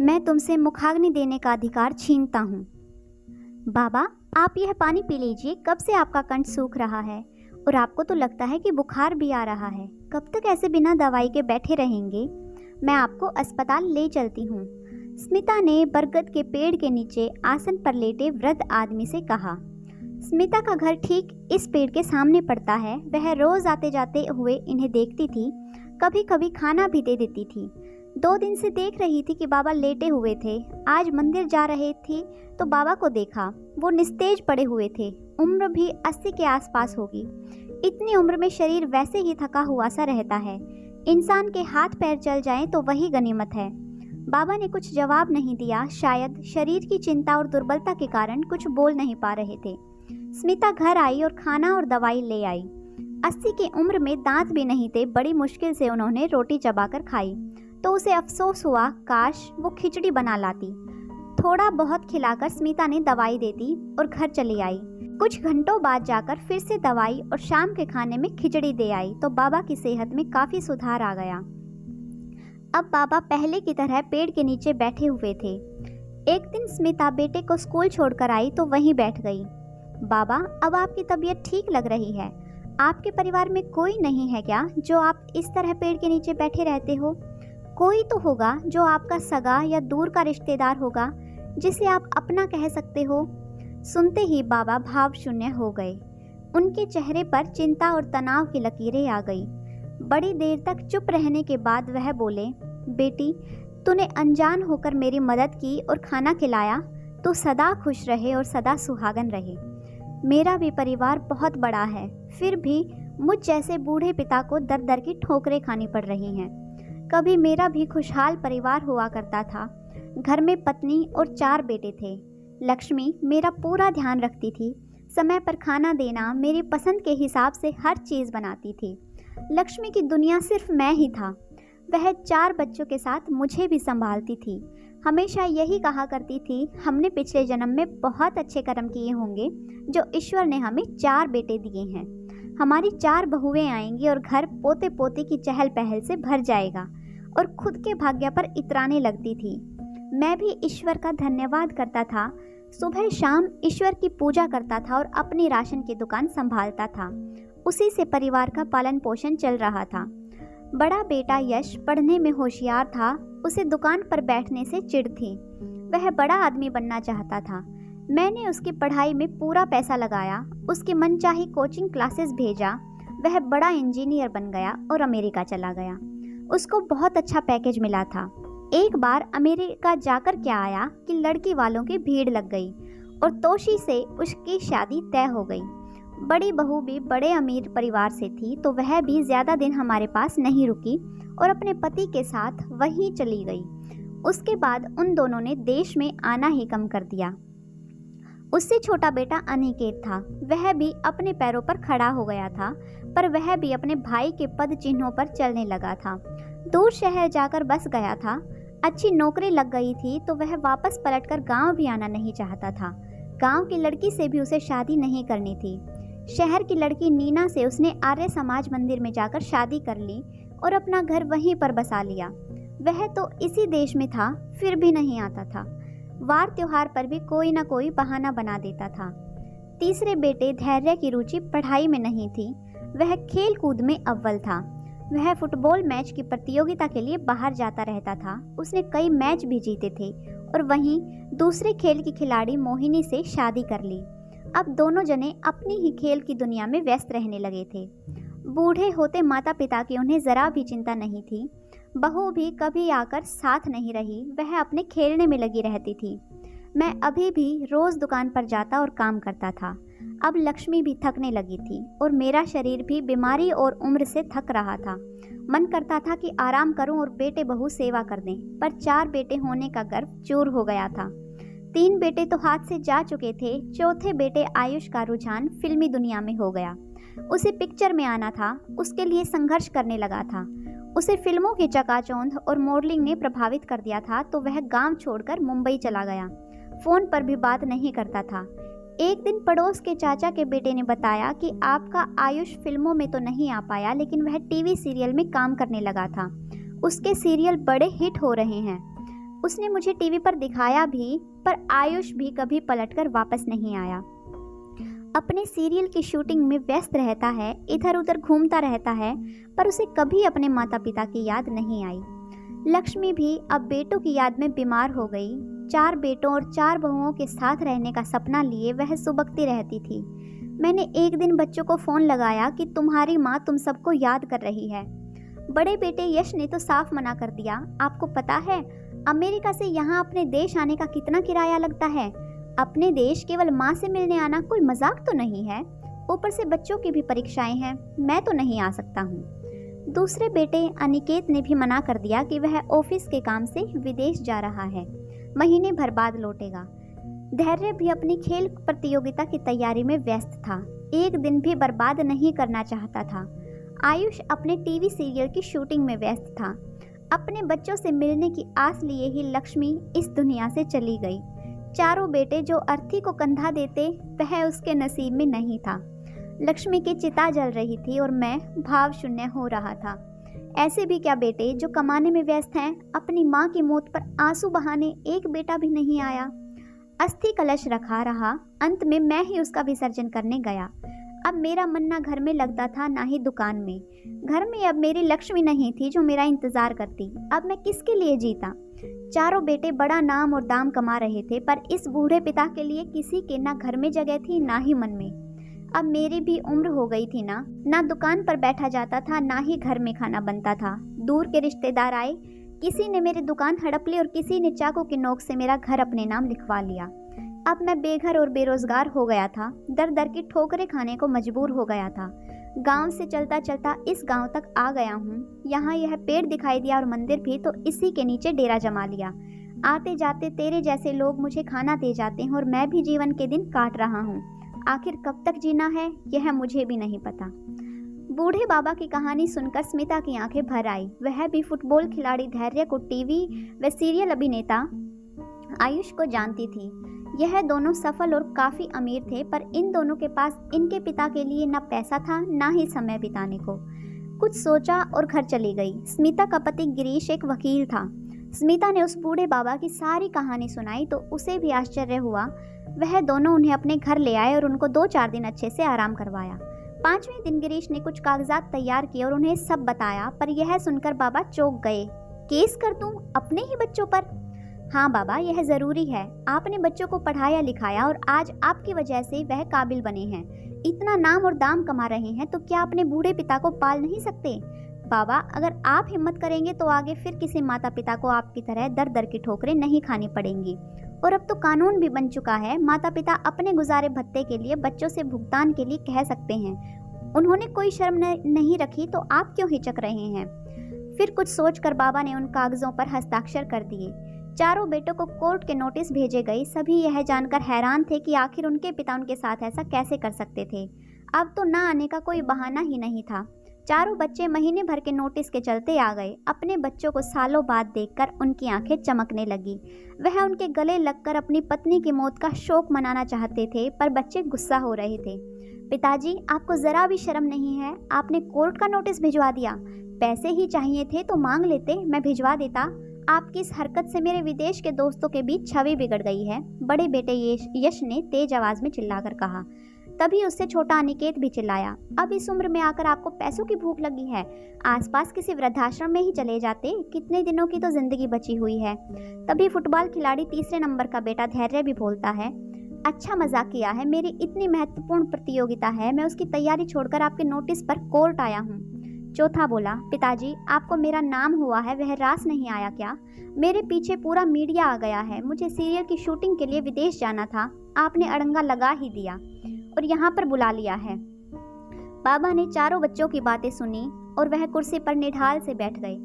मैं तुमसे मुखाग्नि देने का अधिकार छीनता हूँ। बाबा, आप यह पानी पी लीजिए। कब से आपका कंठ सूख रहा है और आपको तो लगता है कि बुखार भी आ रहा है। कब तक ऐसे बिना दवाई के बैठे रहेंगे? मैं आपको अस्पताल ले चलती हूँ। स्मिता ने बरगद के पेड़ के नीचे आसन पर लेटे वृद्ध आदमी से कहा। स्मिता का घर ठीक इस पेड़ के सामने पड़ता है। वह रोज आते जाते हुए इन्हें देखती थी, कभी कभी खाना भी दे देती थी। 2 दिन से देख रही थी कि बाबा लेटे हुए थे। आज मंदिर जा रहे थी तो बाबा को देखा। वो निस्तेज पड़े हुए थे। उम्र भी 80 के आसपास होगी। इतनी उम्र में शरीर वैसे ही थका हुआ सा रहता है। इंसान के हाथ पैर चल जाएं तो वही गनीमत है। बाबा ने कुछ जवाब नहीं दिया। शायद शरीर की चिंता और दुर्बलता के कारण कुछ बोल नहीं पा रहे थे। स्मिता घर आई और खाना और दवाई ले आई। 80 की उम्र में दांत भी नहीं थे। बड़ी मुश्किल से उन्होंने रोटी चबाकर खाई तो उसे अफसोस हुआ, काश वो खिचड़ी बना लाती। थोड़ा बहुत खिलाकर स्मिता ने दवाई दे दी और घर चली आई। कुछ घंटों बाद जाकर फिर से दवाई और शाम के खाने में खिचड़ी दे आई तो बाबा की सेहत में काफ़ी सुधार आ गया। अब बाबा पहले की तरह पेड़ के नीचे बैठे हुए थे। एक दिन स्मिता बेटे को स्कूल छोड़कर आई तो वहीं बैठ गई। बाबा, अब आपकी तबीयत ठीक लग रही है। आपके परिवार में कोई नहीं है क्या जो आप इस तरह पेड़ के नीचे बैठे रहते हो? कोई तो होगा जो आपका सगा या दूर का रिश्तेदार होगा जिसे आप अपना कह सकते हो। सुनते ही बाबा भाव शून्य हो गए। उनके चेहरे पर चिंता और तनाव की लकीरें आ गई। बड़ी देर तक चुप रहने के बाद वह बोले, बेटी, तूने अनजान होकर मेरी मदद की और खाना खिलाया। तू सदा खुश रहे और सदा सुहागन रहे। मेरा भी परिवार बहुत बड़ा है, फिर भी मुझ जैसे बूढ़े पिता को दर दर की ठोकरें खानी पड़ रही हैं। कभी मेरा भी खुशहाल परिवार हुआ करता था। घर में पत्नी और 4 बेटे थे। लक्ष्मी मेरा पूरा ध्यान रखती थी। समय पर खाना देना, मेरी पसंद के हिसाब से हर चीज़ बनाती थी। लक्ष्मी की दुनिया सिर्फ मैं ही था। वह 4 बच्चों के साथ मुझे भी संभालती थी। हमेशा यही कहा करती थी, हमने पिछले जन्म में बहुत अच्छे कर्म किए होंगे जो ईश्वर ने हमें 4 बेटे दिए हैं। हमारी 4 बहुएं आएंगी और घर पोते पोते की चहल पहल से भर जाएगा। और खुद के भाग्य पर इतराने लगती थी। मैं भी ईश्वर का धन्यवाद करता था। सुबह शाम ईश्वर की पूजा करता था और अपनी राशन की दुकान संभालता था। उसी से परिवार का पालन पोषण चल रहा था। बड़ा बेटा यश पढ़ने में होशियार था। उसे दुकान पर बैठने से चिढ़ थी। वह बड़ा आदमी बनना चाहता था। मैंने उसकी पढ़ाई में पूरा पैसा लगाया, उसकी मनचाही कोचिंग क्लासेस भेजा। वह बड़ा इंजीनियर बन गया और अमेरिका चला गया। उसको बहुत अच्छा पैकेज मिला था। एक बार अमेरिका जाकर क्या आया कि लड़की वालों की भीड़ लग गई और तोशी से उसकी शादी तय हो गई। बड़ी बहू भी बड़े अमीर परिवार से थी तो वह भी ज़्यादा दिन हमारे पास नहीं रुकी और अपने पति के साथ वहीं चली गई। उसके बाद उन दोनों ने देश में आना ही कम कर दिया। उससे छोटा बेटा अनिकेत था। वह भी अपने पैरों पर खड़ा हो गया था, पर वह भी अपने भाई के पद चिन्हों पर चलने लगा था। दूर शहर जाकर बस गया था। अच्छी नौकरी लग गई थी तो वह वापस पलटकर गांव भी आना नहीं चाहता था। गांव की लड़की से भी उसे शादी नहीं करनी थी। शहर की लड़की नीना से उसने आर्य समाज मंदिर में जाकर शादी कर ली और अपना घर वहीं पर बसा लिया। वह तो इसी देश में था, फिर भी नहीं आता था। वार त्योहार पर भी कोई ना कोई बहाना बना देता था। तीसरे बेटे धैर्य की रुचि पढ़ाई में नहीं थी। वह खेल कूद में अव्वल था। वह फुटबॉल मैच की प्रतियोगिता के लिए बाहर जाता रहता था। उसने कई मैच भी जीते थे और वहीं दूसरे खेल की खिलाड़ी मोहिनी से शादी कर ली। अब दोनों जने अपनी ही खेल की दुनिया में व्यस्त रहने लगे थे। बूढ़े होते माता पिता की उन्हें जरा भी चिंता नहीं थी। बहू भी कभी आकर साथ नहीं रही। वह अपने खेलने में लगी रहती थी। मैं अभी भी रोज़ दुकान पर जाता और काम करता था। अब लक्ष्मी भी थकने लगी थी और मेरा शरीर भी बीमारी और उम्र से थक रहा था। मन करता था कि आराम करूं और बेटे बहू सेवा कर दें, पर 4 बेटे होने का गर्व चूर हो गया था। 3 बेटे तो हाथ से जा चुके थे। चौथे बेटे आयुष का रुझान फिल्मी दुनिया में हो गया। उसे पिक्चर में आना था। उसके लिए संघर्ष करने लगा था। उसे फिल्मों की चकाचौंध और मॉडलिंग ने प्रभावित कर दिया था तो वह गांव छोड़कर मुंबई चला गया। फ़ोन पर भी बात नहीं करता था। एक दिन पड़ोस के चाचा के बेटे ने बताया कि आपका आयुष फिल्मों में तो नहीं आ पाया, लेकिन वह टीवी सीरियल में काम करने लगा था। उसके सीरियल बड़े हिट हो रहे हैं। उसने मुझे टीवी पर दिखाया भी, पर आयुष भी कभी पलटकर वापस नहीं आया। अपने सीरियल की शूटिंग में व्यस्त रहता है, इधर उधर घूमता रहता है, पर उसे कभी अपने माता पिता की याद नहीं आई। लक्ष्मी भी अब बेटों की याद में बीमार हो गई। 4 बेटों और 4 बहुओं के साथ रहने का सपना लिए वह सुबकती रहती थी। मैंने एक दिन बच्चों को फ़ोन लगाया कि तुम्हारी माँ तुम सबको याद कर रही है। बड़े बेटे यश ने तो साफ मना कर दिया। आपको पता है अमेरिका से यहाँ अपने देश आने का कितना किराया लगता है? अपने देश केवल माँ से मिलने आना कोई मजाक तो नहीं है। ऊपर से बच्चों की भी परीक्षाएं हैं, मैं तो नहीं आ सकता हूँ। दूसरे बेटे अनिकेत ने भी मना कर दिया कि वह ऑफिस के काम से विदेश जा रहा है, महीने भर बाद लौटेगा। धैर्य भी अपनी खेल प्रतियोगिता की तैयारी में व्यस्त था, एक दिन भी बर्बाद नहीं करना चाहता था। आयुष अपने टीवी सीरियल की शूटिंग में व्यस्त था। अपने बच्चों से मिलने की आस लिए ही लक्ष्मी इस दुनिया से चली गई। चारों बेटे जो अर्थी को कंधा देते वह उसके नसीब में नहीं था। लक्ष्मी की चिता जल रही थी और मैं भाव शून्य हो रहा था। ऐसे भी क्या बेटे जो कमाने में व्यस्त हैं, अपनी माँ की मौत पर आंसू बहाने एक बेटा भी नहीं आया। अस्थि कलश रखा रहा, अंत में मैं ही उसका विसर्जन करने गया। अब मेरा मन ना घर में लगता था ना ही दुकान में। घर में अब मेरी लक्ष्मी नहीं थी जो मेरा इंतजार करती। अब मैं किसके लिए जीता? चारों बेटे बड़ा नाम और दाम कमा रहे थे, पर इस बूढ़े पिता के लिए किसी के ना घर में जगह थी ना ही मन में। अब मेरी भी उम्र हो गई थी ना दुकान पर बैठा जाता था ना ही घर में खाना बनता था। दूर के रिश्तेदार आए, किसी ने मेरी दुकान हड़प ली और किसी ने चाकू की नोक से मेरा घर अपने नाम लिखवा लिया। अब मैं बेघर और बेरोजगार हो गया था, दर दर की ठोकरें खाने को मजबूर हो गया था। गांव से चलता चलता इस गांव तक आ गया हूँ। यहाँ यह पेड़ दिखाई दिया और मंदिर भी, तो इसी के नीचे डेरा जमा लिया। आते जाते तेरे जैसे लोग मुझे खाना दे जाते हैं और मैं भी जीवन के दिन काट रहा हूँ। आखिर कब तक जीना है यह मुझे भी नहीं पता। बूढ़े बाबा की कहानी सुनकर स्मिता की आंखें भर आई। वह भी फुटबॉल खिलाड़ी धैर्य को टीवी व सीरियल अभिनेता आयुष को जानती थी। यह दोनों सफल और काफी अमीर थे, पर इन दोनों के पास इनके पिता के लिए न पैसा था न ही समय बिताने को। कुछ सोचा और घर चली गई। स्मिता का पति गिरीश एक वकील था। स्मिता ने उस बूढ़े बाबा की सारी कहानी सुनाई तो उसे भी आश्चर्य हुआ। वह दोनों उन्हें अपने घर ले आए और उनको 2-4 दिन अच्छे से आराम करवाया। 5वें दिन गिरीश ने कुछ कागजात तैयार किए और उन्हें सब बताया, पर यह सुनकर बाबा चौंक गए। केस कर दूं अपने ही बच्चों पर? हाँ बाबा, यह जरूरी है। आपने बच्चों को पढ़ाया लिखाया और आज आपकी वजह से वह काबिल बने हैं, इतना नाम और दाम कमा रहे हैं, तो क्या अपने बूढ़े पिता को पाल नहीं सकते? बाबा, अगर आप हिम्मत करेंगे तो आगे फिर किसी माता पिता को आपकी तरह दर दर की ठोकरें नहीं खानी पड़ेंगी। और अब तो कानून भी बन चुका है, माता पिता अपने गुजारे भत्ते के लिए बच्चों से भुगतान के लिए कह सकते हैं। उन्होंने कोई शर्म नहीं रखी, तो आप क्यों हिचक रहे हैं? फिर कुछ सोचकर बाबा ने उन कागजों पर हस्ताक्षर कर दिए। चारों बेटों को कोर्ट के नोटिस भेजे गए। सभी यह जानकर हैरान थे कि आखिर उनके पिता उनके साथ ऐसा कैसे कर सकते थे। अब तो ना आने का कोई बहाना ही नहीं था। चारों बच्चे महीने भर के नोटिस के चलते आ गए। अपने बच्चों को सालों बाद देखकर उनकी आंखें चमकने लगी। वह उनके गले लगकर अपनी पत्नी की मौत का शोक मनाना चाहते थे, पर बच्चे गुस्सा हो रहे थे। पिताजी, आपको जरा भी शर्म नहीं है? आपने कोर्ट का नोटिस भिजवा दिया। पैसे ही चाहिए थे तो मांग लेते, मैं भिजवा देता। आपकी इस हरकत से मेरे विदेश के दोस्तों के बीच छवि बिगड़ गई है, बड़े बेटे यश ने तेज आवाज में चिल्लाकर कहा। तभी उससे छोटा अनिकेत भी चिल्लाया, अब इस उम्र में आकर आपको पैसों की भूख लगी है? आसपास किसी वृद्धाश्रम में ही चले जाते, कितने दिनों की तो जिंदगी बची हुई है। तभी फुटबॉल खिलाड़ी 3रे नंबर का बेटा धैर्य भी बोलता है, अच्छा मजाक किया है, मेरी इतनी महत्वपूर्ण प्रतियोगिता है, मैं उसकी तैयारी छोड़कर आपके नोटिस पर कोर्ट आया हूँ। चौथा बोला, पिताजी, आपको मेरा नाम हुआ है, वह रास नहीं आया क्या? मेरे पीछे पूरा मीडिया आ गया है, मुझे सीरियल की शूटिंग के लिए विदेश जाना था, आपने अड़ंगा लगा ही दिया और यहाँ पर बुला लिया है। बाबा ने चारों बच्चों की बातें सुनी और वह कुर्सी पर निढाल से बैठ गए।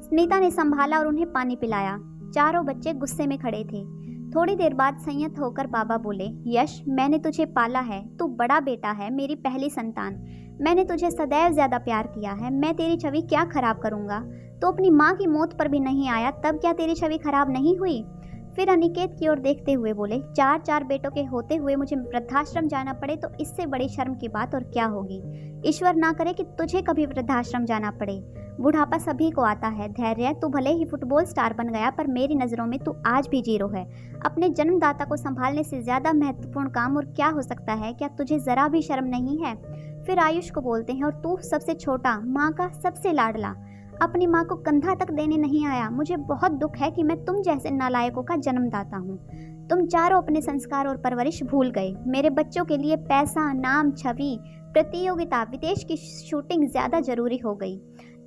स्मिता ने संभाला और उन्हें पानी पिलाया। चारों बच्चे गुस्से में खड़े थे। थोड़ी देर बाद संयत होकर बाबा बोले, यश, मैंने तुझे पाला है, तू बड़ा बेटा है, मेरी पहली संतान। मैंने तुझे सदैव ज्यादा प्यार किया है, मैं तेरी छवि क्या खराब करूंगा? तो अपनी माँ की मौत पर भी नहीं आया, तब क्या तेरी छवि खराब नहीं हुई? फिर अनिकेत की ओर देखते हुए बोले, 4 बेटों के होते हुए मुझे वृद्धाश्रम जाना पड़े तो इससे बड़ी शर्म की बात और क्या होगी? ईश्वर ना करे कि तुझे कभी वृद्धाश्रम जाना पड़े। बुढ़ापा सभी को आता है। धैर्य, तू भले ही फुटबॉल स्टार बन गया पर मेरी नज़रों में तू आज भी जीरो है। अपने जन्मदाता को संभालने से ज़्यादा महत्वपूर्ण काम और क्या हो सकता है? क्या तुझे ज़रा भी शर्म नहीं है? फिर आयुष को बोलते हैं, और तू सबसे छोटा, माँ का सबसे लाडला, अपनी माँ को कंधा तक देने नहीं आया। मुझे बहुत दुख है कि मैं तुम जैसे नालायकों का जन्मदाता हूँ। तुम चारों अपने संस्कार और परवरिश भूल गए। मेरे बच्चों के लिए पैसा, नाम, छवि, प्रतियोगिता, विदेश की शूटिंग ज़्यादा जरूरी हो गई।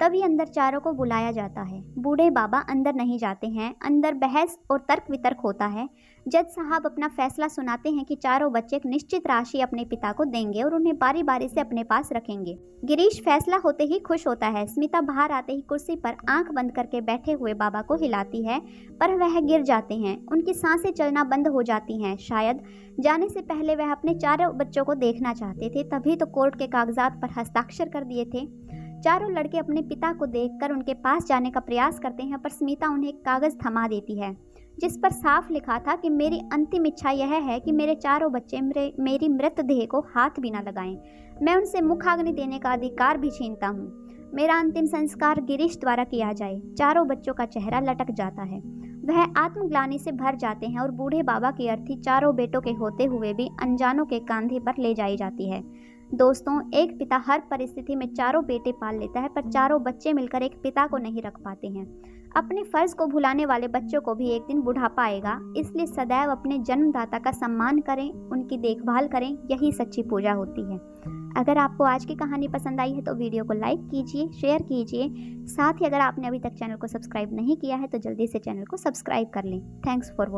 तभी अंदर चारों को बुलाया जाता है। बूढ़े बाबा अंदर नहीं जाते हैं। अंदर बहस और तर्क वितर्क होता है। जज साहब अपना फैसला सुनाते हैं कि चारों बच्चे एक निश्चित राशि अपने पिता को देंगे और उन्हें बारी बारी से अपने पास रखेंगे। गिरीश फैसला होते ही खुश होता है। स्मिता बाहर आते ही कुर्सी पर आंख बंद करके बैठे हुए बाबा को हिलाती है, पर वह गिर जाते हैं। उनकी सांसें चलना बंद हो जाती हैं। शायद जाने से पहले वह अपने चारों बच्चों को देखना चाहते थे, तभी तो कोर्ट के कागजात पर हस्ताक्षर कर दिए थे। चारों लड़के अपने पिता को देखकर उनके पास जाने का प्रयास करते हैं, पर स्मिता उन्हें एक कागज थमा देती है जिस पर साफ लिखा था कि मेरी अंतिम इच्छा यह है कि मेरे चारों बच्चे मेरी मृतदेह को हाथ भी न लगाएं। मैं उनसे मुखाग्नि देने का अधिकार भी छीनता हूँ। मेरा अंतिम संस्कार गिरीश द्वारा किया जाए। चारों बच्चों का चेहरा लटक जाता है। वह आत्मग्लानि से भर जाते हैं और बूढ़े बाबा की अर्थी चारों बेटों के होते हुए भी अनजानों के कंधे पर ले जाई जाती है। दोस्तों, एक पिता हर परिस्थिति में चारों बेटे पाल लेता है, पर चारों बच्चे मिलकर एक पिता को नहीं रख पाते हैं। अपने फर्ज को भुलाने वाले बच्चों को भी एक दिन बुढ़ापा आएगा, इसलिए सदैव अपने जन्मदाता का सम्मान करें, उनकी देखभाल करें, यही सच्ची पूजा होती है। अगर आपको आज की कहानी पसंद आई है तो वीडियो को लाइक कीजिए, शेयर कीजिए। साथ ही अगर आपने अभी तक चैनल को सब्सक्राइब नहीं किया है तो जल्दी से चैनल को सब्सक्राइब कर लें। Thanks for watching.